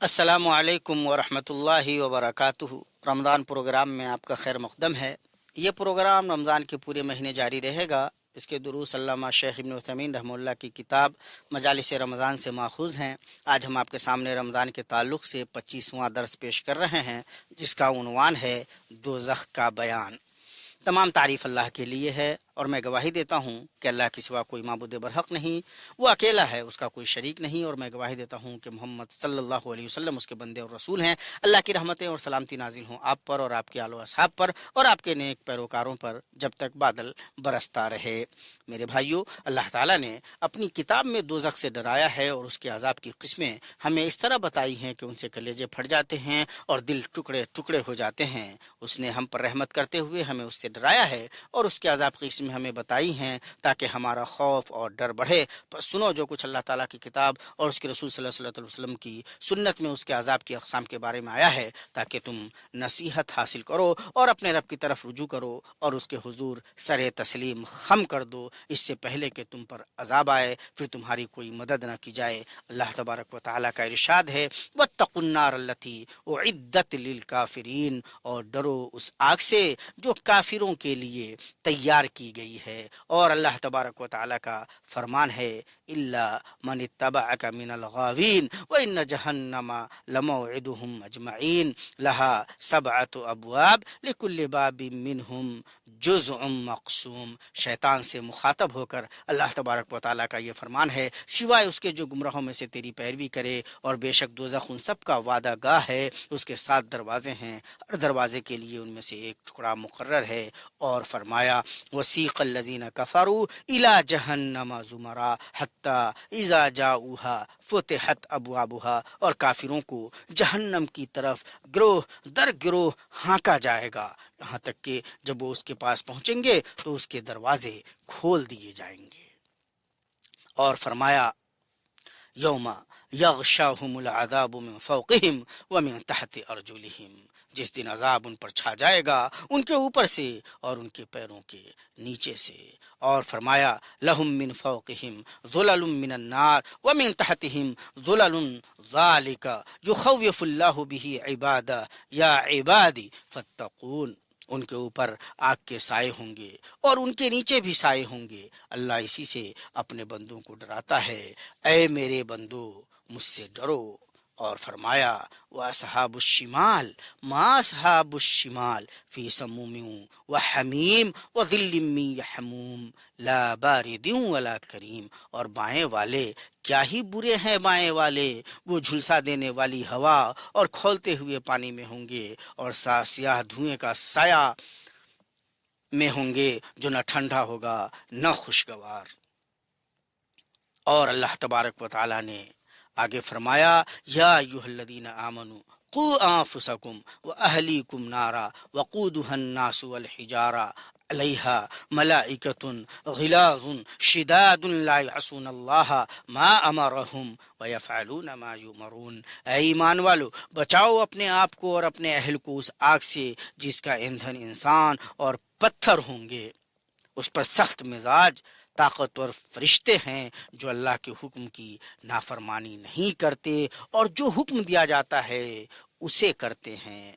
السلام علیکم ورحمۃ اللہ وبرکاتہ۔ رمضان پروگرام میں آپ کا خیر مقدم ہے۔ یہ پروگرام رمضان کے پورے مہینے جاری رہے گا۔ اس کے دروس علامہ شیخ ابن عثیمین رحمہ اللہ کی کتاب مجالس رمضان سے ماخوذ ہیں۔ آج ہم آپ کے سامنے رمضان کے تعلق سے 25واں درس پیش کر رہے ہیں، جس کا عنوان ہے دوزخ کا بیان۔ تمام تعریف اللہ کے لیے ہے، اور میں گواہی دیتا ہوں کہ اللہ کے سوا کوئی معبود برحق نہیں، وہ اکیلا ہے، اس کا کوئی شریک نہیں، اور میں گواہی دیتا ہوں کہ محمد صلی اللہ علیہ وسلم اس کے بندے اور رسول ہیں۔ اللہ کی رحمتیں اور سلامتی نازل ہوں آپ پر اور آپ کے آل و اصحاب پر اور آپ کے نیک پیروکاروں پر جب تک بادل برستا رہے۔ میرے بھائیو، اللہ تعالیٰ نے اپنی کتاب میں دوزخ سے ڈرایا ہے، اور اس کے عذاب کی قسمیں ہمیں اس طرح بتائی ہیں کہ ان سے کلیجے پھٹ جاتے ہیں اور دل ٹکڑے ٹکڑے ہو جاتے ہیں۔ اس نے ہم پر رحمت کرتے ہوئے ہمیں اس سے ڈرایا ہے، اور اس کے عذاب کی قسمیں ہمیں بتائی ہیں تاکہ ہمارا خوف اور ڈر بڑھے۔ پس سنو جو کچھ اللہ تعالیٰ کی کتاب اور اس کے رسول صلی اللہ علیہ وسلم کی سنت میں اس کے عذاب کی اقسام کے بارے میں آیا ہے، تاکہ تم نصیحت حاصل کرو اور اپنے رب کی طرف رجوع کرو اور اس کے حضور سر تسلیم خم کر دو، اس سے پہلے کہ تم پر عذاب آئے پھر تمہاری کوئی مدد نہ کی جائے۔ اللہ تبارک و تعالیٰ کا ارشاد ہے، وَاتَّقُوا النَّارَ الَّتِي أُعِدَّتْ لِلْكَافِرِينَ، اور ڈرو اس آگ سے جو کافروں کے لیے تیار کی گئی ہے۔ اور اللہ تبارک و تعالیٰ کا فرمان ہے، إِلَّا مَنِ اتَّبَعَكَ مِنَ الْغَاوِينَ وَإِنَّ جَهَنَّمَ لَمَوْعِدُهُمْ أَجْمَعِينَ لَهَا 7 أَبْوَابٍ لِكُلِّ بَابٍ مِّنْهُمْ جُزْءٌ مَقْسُومٌ۔ شیطان سے مخاطب ہو کر اللہ تبارک و تعالیٰ کا یہ فرمان ہے، سوائے اس کے جو گمراہوں میں سے تیری پیروی کرے، اور بے شک دوزخ ان سب کا وعدہ گاہ ہے، اس کے 7 دروازے ہیں، ہر دروازے کے لیے ان میں سے ایک ٹکڑا مقرر ہے۔ اور فرمایا، وَسِيقَ الَّذِينَ كَفَرُوا إِلَى جَهَنَّمَ زُمَرًا حَتَّى إِذَا جَاءُوهَا فُتِحَتْ أَبْوَابُهَا، اور کافروں کو جہنم کی طرف گروہ در گروہ ہانکا جائے گا، یہاں تک کہ جب وہ اس کے پاس پہنچیں گے تو اس کے دروازے کھول دیے جائیں گے۔ اور فرمایا، یوم یغشاہم العذاب من فوقہم ومن تحت ارجلہم، جس دن عذاب ان پر چھا جائے گا، ان کے اوپر سے اور ان کے پیروں کے نیچے سے۔ اور فرمایا، لہم من فوقہم ظلل من النار ومن تحتہم ظلل ذالک یخوف اللہ بہ عبادہ یا عبادی فاتقون، ان کے اوپر آگ کے سائے ہوں گے اور ان کے نیچے بھی سائے ہوں گے، اللہ اسی سے اپنے بندوں کو ڈراتا ہے، اے میرے بندو مجھ سے ڈرو۔ اور فرمایا، وَأَصْحَابُ الشِّمَالِ مَا أَصْحَابُ الشِّمَالِ فِي سَمُومٍ وَحَمِيمٍ وَظِلٍّ مِّن يَحْمُومٍ لَا بَارِدٍ وَلَا كَرِيمٍ، اور بائیں والے کیا ہی برے ہیں بائیں والے، وہ جھلسا دینے والی ہوا اور کھولتے ہوئے پانی میں ہوں گے، اور سیاہ دھوئیں کا سایہ میں ہوں گے جو نہ ٹھنڈا ہوگا نہ خوشگوار۔ اور اللہ تبارک و تعالیٰ نے آگے فرمایا، یا ایھا الذین آمنوا قوا انفسکم واہلیکم نارا وقودها الناس والحجارہ علیہا ملائکۃ غلاظ شداد لا یعصون اللہ ما امرہم ویفعلون ما یؤمرون۔ اے ایمان والو، بچاؤ اپنے آپ کو اور اپنے اہل کو اس آگ سے جس کا ایندھن انسان اور پتھر ہوں گے، اس پر سخت مزاج طاقتور فرشتے ہیں جو اللہ کے حکم کی نافرمانی نہیں کرتے اور جو حکم دیا جاتا ہے اسے کرتے ہیں۔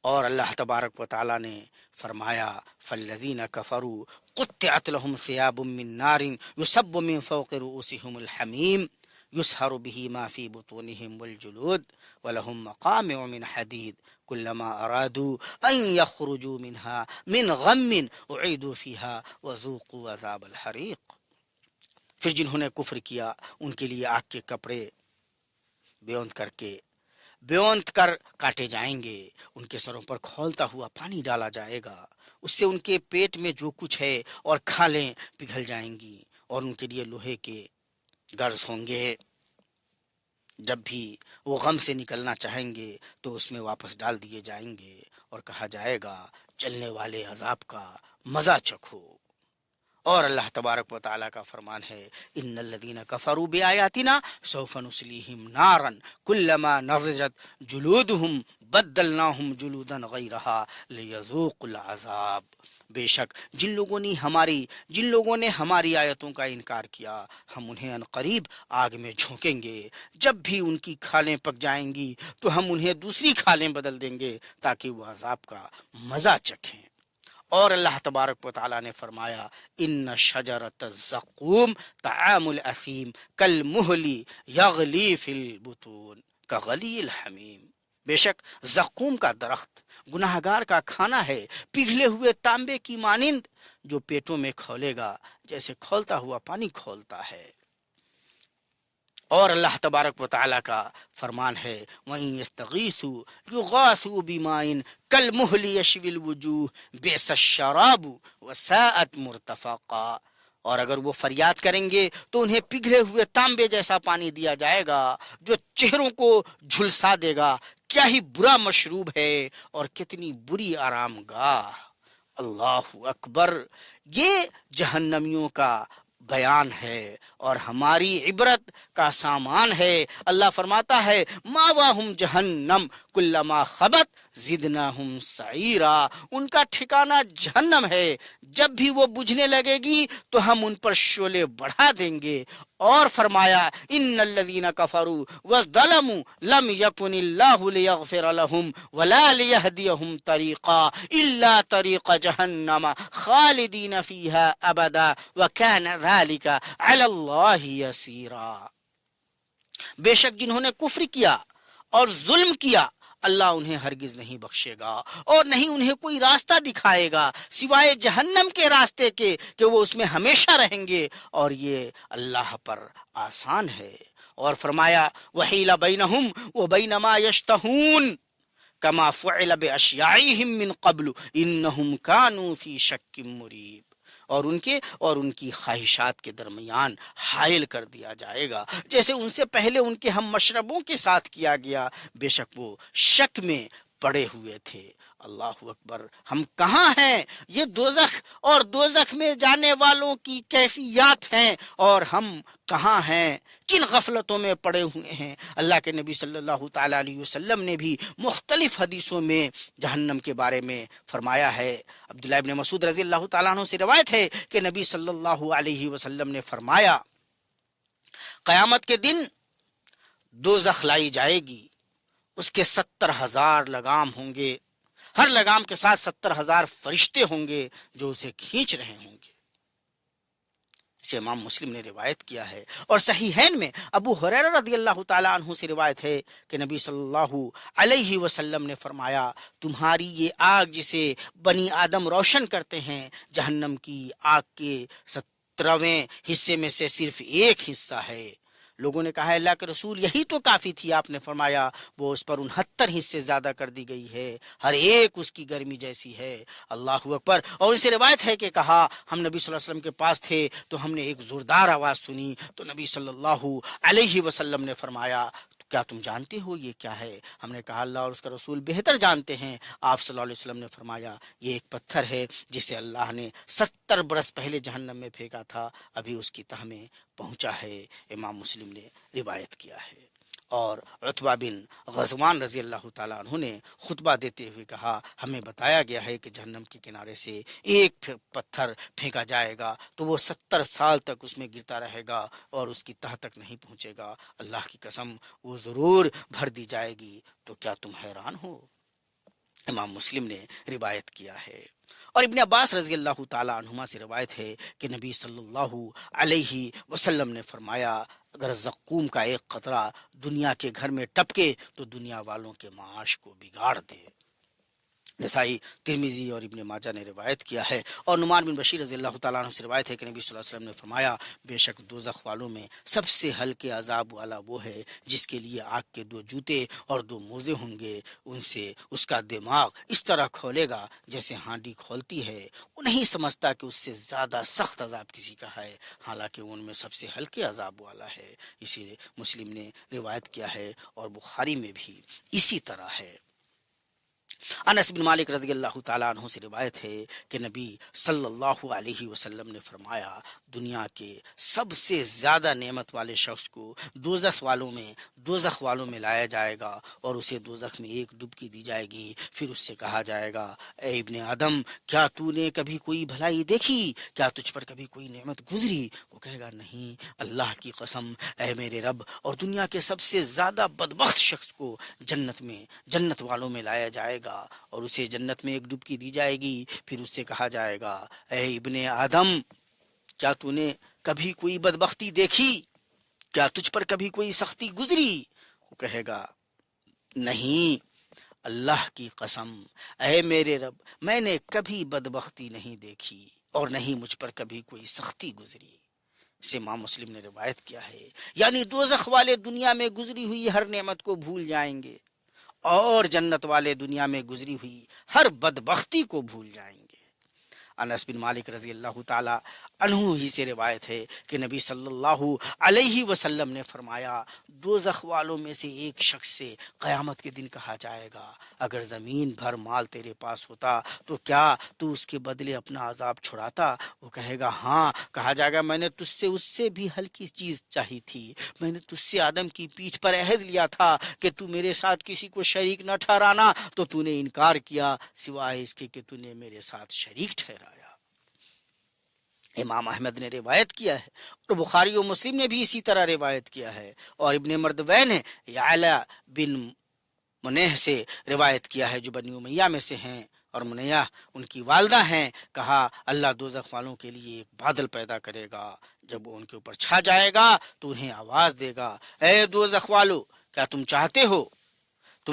اور اللہ تبارک و تعالیٰ نے فرمایا، فالذین کفروا قطعت لهم ثیاب من نار یصب من فوق رؤوسهم الحمیم یصہر به ما فی بطونهم والجلود ولهم مقامع من حدید كلما ارادوا ان يخرجوا منها من غم اعیدوا فیها وذوقوا عذاب الحریق۔ پھر جنہوں نے کفر کیا ان کے لیے آگ کے کپڑے بیونت کر کاٹے جائیں گے، ان کے سروں پر کھولتا ہوا پانی ڈالا جائے گا، اس سے ان کے پیٹ میں جو کچھ ہے اور کھالیں پگھل جائیں گی، اور ان کے لیے لوہے کے گرز ہوں گے، جب بھی وہ غم سے نکلنا چاہیں گے تو اس میں واپس ڈال دیے جائیں گے، اور کہا جائے گا جلنے والے عذاب کا مزہ چکھو۔ اور اللہ تبارک و تعالیٰ کا فرمان ہے، ان الذین کفروا بآیاتنا سوف نصلیہم نارا کلما نضجت جلودہم بدلناہم جلودا غیرہا لیذوقوا العذاب۔ بے شک جن لوگوں نے ہماری آیتوں کا انکار کیا ہم انہیں عنقریب آگ میں جھونکیں گے. جب بھی ان کی کھالیں پک جائیں گی تو ہم انہیں دوسری کھالیں بدل دیں گے تاکہ وہ عذاب کا مزہ چکھیں. اور اللہ تبارک و تعالی نے فرمایا ان شجرۃ الزقوم طعام الاثیم کالمہل یغلی فی البطون کغلی الحمیم. بے شک زقوم کا درخت گناہگار کا کھانا ہے، پگھلے ہوئے تانبے کی مانند جو پیٹوں میں کھولے گا جیسے کھولتا ہوا پانی کھولتا ہے. اور اللہ تبارک و تعالی کا فرمان ہے وَإِن يَسْتَغِيثُوا يُغَاثُوا بِمَاءٍ كَالْمُهْلِ يَشْوِي الْوُجُوهَ بِئْسَ الشَّرَابُ وَسَاءَتْ مُرْتَفَقًا. اور اگر وہ فریاد کریں گے تو انہیں پگھلے ہوئے تانبے جیسا پانی دیا جائے گا جو چہروں کو جھلسا دے گا. کیا ہی برا مشروب ہے اور کتنی بری آرام گاہ. اللہ اکبر. یہ جہنمیوں کا بیان ہے اور ہماری عبرت کا سامان ہے. اللہ فرماتا ہے ماواہم جہنم کلما خبت زدناہم سعیرا. ان کا ٹھکانہ جہنم ہے، جب بھی وہ بجھنے لگے گی تو ہم ان پر شعلے بڑھا دیں گے. اور فرمایا ان الذین کفروا وظلموا لم یکن اللہ لیغفر لهم ولا لیہدیہم طریقا الا طریق جہنم خالدین فیہا ابدا وکان ذلک علی اللہ یسیرا. بے شک جنہوں نے کفر کیا اور ظلم کیا اللہ انہیں ہرگز نہیں بخشے گا اور نہیں انہیں کوئی راستہ دکھائے گا سوائے جہنم کے راستے کے کہ وہ اس میں ہمیشہ رہیں گے، اور یہ اللہ پر آسان ہے. اور فرمایا وحیل بینہم وبین ما یشتہون کما فعل باشیاعہم من قبل انہم کانوا فی شک مریب. اور ان کی خواہشات کے درمیان حائل کر دیا جائے گا جیسے ان سے پہلے ان کے ہم مشربوں کے ساتھ کیا گیا، بے شک وہ شک میں پڑے ہوئے تھے. اللہ اکبر. ہم کہاں ہیں؟ یہ دوزخ اور دوزخ میں جانے والوں کی کیفیات ہیں، اور ہم کہاں ہیں؟ کن غفلتوں میں پڑے ہوئے ہیں. اللہ کے نبی صلی اللہ تعالی علیہ وسلم نے بھی مختلف حدیثوں میں جہنم کے بارے میں فرمایا ہے. عبداللہ ابن مسعود رضی اللہ تعالیٰ عنہ سے روایت ہے کہ نبی صلی اللہ علیہ وسلم نے فرمایا قیامت کے دن دوزخ لائی جائے گی، اس کے 70,000 لگام ہوں گے، ہر لگام کے ساتھ 70,000 فرشتے ہوں گے جو اسے کھینچ رہے ہوں گے. اسے امام مسلم نے روایت کیا ہے. اور صحیحین میں ابو ہریرہ رضی اللہ تعالیٰ عنہ سے روایت ہے کہ نبی صلی اللہ علیہ وسلم نے فرمایا تمہاری یہ آگ جسے بنی آدم روشن کرتے ہیں جہنم کی آگ کے 17ویں حصے میں سے صرف ایک حصہ ہے. لوگوں نے کہا اللہ کے رسول یہی تو کافی تھی. آپ نے فرمایا وہ اس پر 69 حصے زیادہ کر دی گئی ہے، ہر ایک اس کی گرمی جیسی ہے. اللہ اکبر. اور ان سے روایت ہے کہ کہا ہم نبی صلی اللہ علیہ وسلم کے پاس تھے تو ہم نے ایک زوردار آواز سنی تو نبی صلی اللہ علیہ وسلم نے فرمایا کیا تم جانتے ہو یہ کیا ہے؟ ہم نے کہا اللہ اور اس کا رسول بہتر جانتے ہیں. آپ صلی اللہ علیہ وسلم نے فرمایا یہ ایک پتھر ہے جسے اللہ نے 70 برس پہلے جہنم میں پھینکا تھا، ابھی اس کی تہ میں پہنچا ہے. امام مسلم نے روایت کیا ہے. اور عتبہ بن غزوان رضی اللہ تعالیٰ عنہ نے خطبہ دیتے ہوئے کہا ہمیں بتایا گیا ہے کہ جہنم کے کنارے سے ایک پتھر پھینکا جائے گا تو وہ 70 سال تک اس میں گرتا رہے گا اور اس کی تہ تک نہیں پہنچے گا. اللہ کی قسم وہ ضرور بھر دی جائے گی. تو کیا تم حیران ہو؟ امام مسلم نے روایت کیا ہے. اور ابن عباس رضی اللہ تعالیٰ عنہما سے روایت ہے کہ نبی صلی اللہ علیہ وسلم نے فرمایا اگر زقوم کا ایک قطرہ دنیا کے گھر میں ٹپکے تو دنیا والوں کے معاش کو بگاڑ دے. نسائی، ترمذی اور ابن ماجہ نے روایت کیا ہے. اور نعمان بن بشیر رضی اللہ تعالیٰ عنہ سے روایت ہے کہ نبی صلی اللہ علیہ وسلم نے فرمایا بے شک دوزخ والوں میں سب سے ہلکے عذاب والا وہ ہے جس کے لیے آگ کے 2 جوتے اور 2 موزے ہوں گے. ان سے اس کا دماغ اس طرح کھولے گا جیسے ہانڈی کھولتی ہے. وہ نہیں سمجھتا کہ اس سے زیادہ سخت عذاب کسی کا ہے، حالانکہ ان میں سب سے ہلکے عذاب والا ہے. اسی مسلم نے روایت کیا ہے اور بخاری میں بھی اسی طرح ہے. انس بن مالک رضی اللہ تعالیٰ عنہ سے روایت ہے کہ نبی صلی اللہ علیہ وسلم نے فرمایا دنیا کے سب سے زیادہ نعمت والے شخص کو دوزخ والوں میں لایا جائے گا اور اسے دوزخ میں ایک ڈبکی دی جائے گی. پھر اس سے کہا جائے گا اے ابن آدم کیا تو نے کبھی کوئی بھلائی دیکھی, کیا تجھ پر کبھی کوئی نعمت گزری؟ وہ کہے گا نہیں اللہ کی قسم اے میرے رب. اور دنیا کے سب سے زیادہ بدبخت شخص کو جنت والوں میں لایا جائے گا اور اسے جنت میں ایک ڈبکی دی جائے گی. پھر اس سے کہا جائے گا اے ابن آدم کیا تو نے کبھی کوئی بدبختی دیکھی, کیا تجھ پر کبھی کوئی سختی گزری؟ وہ کہے گا نہیں اللہ کی قسم اے میرے رب میں نے کبھی بدبختی نہیں دیکھی اور نہیں مجھ پر کبھی کوئی سختی گزری. اسے امام مسلم نے روایت کیا ہے. یعنی دوزخ والے دنیا میں گزری ہوئی ہر نعمت کو بھول جائیں گے اور جنت والے دنیا میں گزری ہوئی ہر بدبختی کو بھول جائیں گے. انس بن مالک رضی اللہ تعالی عنہ ہی سے روایت ہے کہ نبی صلی اللہ علیہ وسلم نے فرمایا دوزخ والوں میں سے ایک شخص سے قیامت کے دن کہا جائے گا اگر زمین بھر مال تیرے پاس ہوتا تو کیا تو اس کے بدلے اپنا عذاب چھڑاتا؟ وہ کہے گا ہاں. کہا جائے گا میں نے تجھ سے اس سے بھی ہلکی چیز چاہی تھی, میں نے تجھ سے آدم کی پیٹھ پر عہد لیا تھا کہ تو میرے ساتھ کسی کو شریک نہ ٹھہرانا, تو تو نے انکار کیا سوائے اس کے کہ تو نے میرے ساتھ شریک ٹھہرایا. امام احمد نے روایت کیا ہے اور بخاری و مسلم نے بھی اسی طرح روایت کیا ہے, اور ابن مردوین نے یعلا بن منیح سے روایت کیا ہے جو بنی امیہ میں سے ہیں اور منیہ ان کی والدہ ہیں. کہا اللہ دوزخ والوں کے لیے ایک بادل پیدا کرے گا, جب وہ ان کے اوپر چھا جائے گا تو انہیں آواز دے گا اے دوزخ والو کیا تم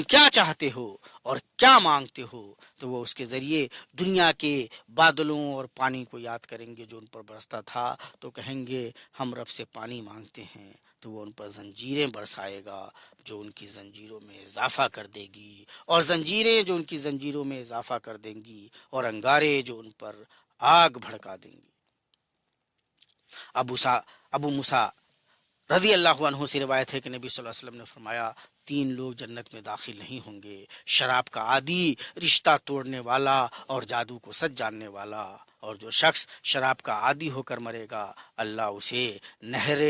کیا چاہتے ہو اور کیا مانگتے ہو؟ تو وہ اس کے ذریعے دنیا کے بادلوں اور پانی کو یاد کریں گے جو ان پر برستا تھا, تو کہیں گے ہم رب سے پانی مانگتے ہیں, تو وہ ان پر زنجیریں برسائے گا جو ان کی زنجیروں میں اضافہ کر دے گی, اور زنجیریں جو ان کی زنجیروں میں اضافہ کر دیں گی, اور انگارے جو ان پر آگ بھڑکا دیں گی. ابو موسیٰ رضی اللہ عنہ سے روایت ہے کہ نبی صلی اللہ علیہ وسلم نے فرمایا 3 لوگ جنت میں داخل نہیں ہوں گے, شراب کا عادی, رشتہ توڑنے والا اور جادو کو سچ جاننے والا. اور جو شخص شراب کا عادی ہو کر مرے گا اللہ اسے نہر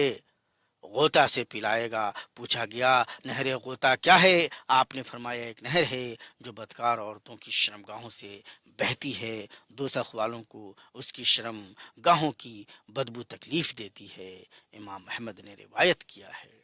غوطہ سے پلائے گا. پوچھا گیا نہر غوطہ کیا ہے؟ آپ نے فرمایا ایک نہر ہے جو بدکار عورتوں کی شرمگاہوں سے بہتی ہے, دوزخ والوں کو اس کی شرم گاہوں کی بدبو تکلیف دیتی ہے. امام احمد نے روایت کیا ہے.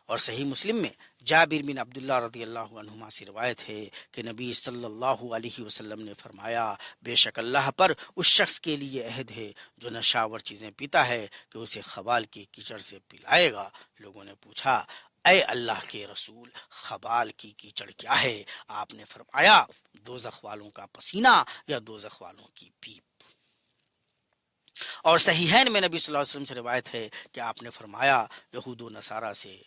اور صحیح مسلم میں جابر بن عبداللہ رضی اللہ عنہما سے روایت ہے کہ نبی صلی اللہ علیہ وسلم نے فرمایا بے شک اللہ پر اس شخص کے لیے عہد ہے جو نشاور چیزیں پیتا ہے کہ اسے خبال کی کیچڑ سے پلائے گا. لوگوں نے پوچھا اے اللہ کے رسول خبال کی کیچڑ کیا ہے؟ آپ نے فرمایا دوزخ والوں کا پسینہ یا دوزخ والوں کی پیپ. اور صحیحین میں نبی صلی اللہ علیہ وسلم سے روایت ہے کہ آپ نے فرمایا یہود و نصارہ سے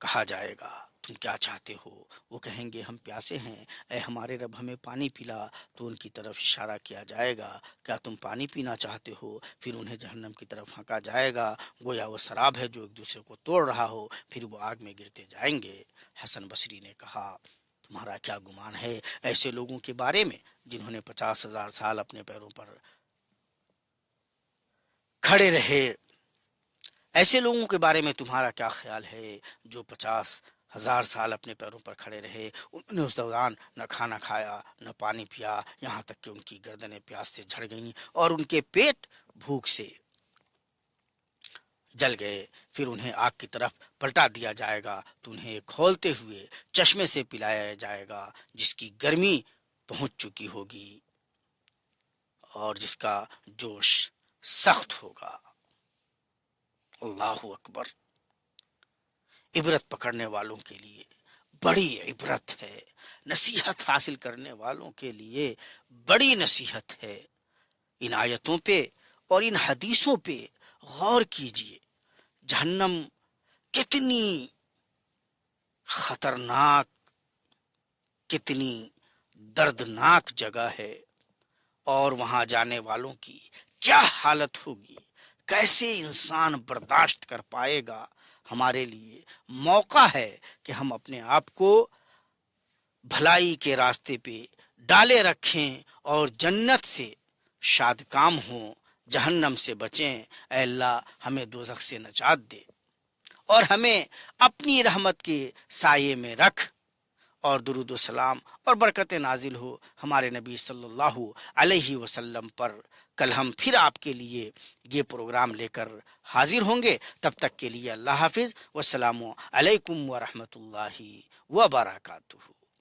کہا جائے گا تم کیا چاہتے ہو؟ وہ کہیں گے ہم پیاسے ہیں, اے ہمارے رب ہمیں پانی پلا. تو ان کی طرف اشارہ کیا جائے گا کیا تم پانی پینا چاہتے ہو؟ پھر انہیں جہنم کی طرف ہانکا جائے گا گویا وہ سراب ہے جو ایک دوسرے کو توڑ رہا ہو, پھر وہ آگ میں گرتے جائیں گے. حسن بصری نے کہا تمہارا کیا گمان ہے ایسے لوگوں کے بارے میں جنہوں نے 50,000 سال اپنے پیروں پر کھڑے رہے؟ ایسے لوگوں کے بارے میں تمہارا کیا خیال ہے جو 50,000 سال اپنے پیروں پر کھڑے رہے؟ انہوں نے اس دوران نہ کھانا کھایا نہ پانی پیا, یہاں تک کہ ان کی گردنیں پیاس سے جھڑ گئیں اور ان کے پیٹ بھوک سے جل گئے. پھر انہیں آگ کی طرف پلٹا دیا جائے گا تو انہیں کھولتے ہوئے چشمے سے پلایا جائے گا جس کی گرمی پہنچ چکی ہوگی اور جس کا جوش سخت ہوگا. اللہ اکبر. عبرت پکڑنے والوں کے لیے بڑی عبرت ہے, نصیحت حاصل کرنے والوں کے لیے بڑی نصیحت ہے. ان آیتوں پہ اور ان حدیثوں پہ غور کیجئے. جہنم کتنی خطرناک, کتنی دردناک جگہ ہے, اور وہاں جانے والوں کی کیا حالت ہوگی, کیسے انسان برداشت کر پائے گا. ہمارے لیے موقع ہے کہ ہم اپنے آپ کو بھلائی کے راستے پہ ڈالے رکھیں اور جنت سے شاد کام ہوں، جہنم سے بچیں۔ اے اللہ ہمیں دوزخ سے نجات دے اور ہمیں اپنی رحمت کے سائے میں رکھ، اور درود و سلام اور برکت نازل ہو ہمارے نبی صلی اللہ علیہ وسلم پر۔ کل ہم پھر آپ کے لیے یہ پروگرام لے کر حاضر ہوں گے، تب تک کے لیے اللہ حافظ، والسلام علیکم ورحمۃ اللہ وبرکاتہ۔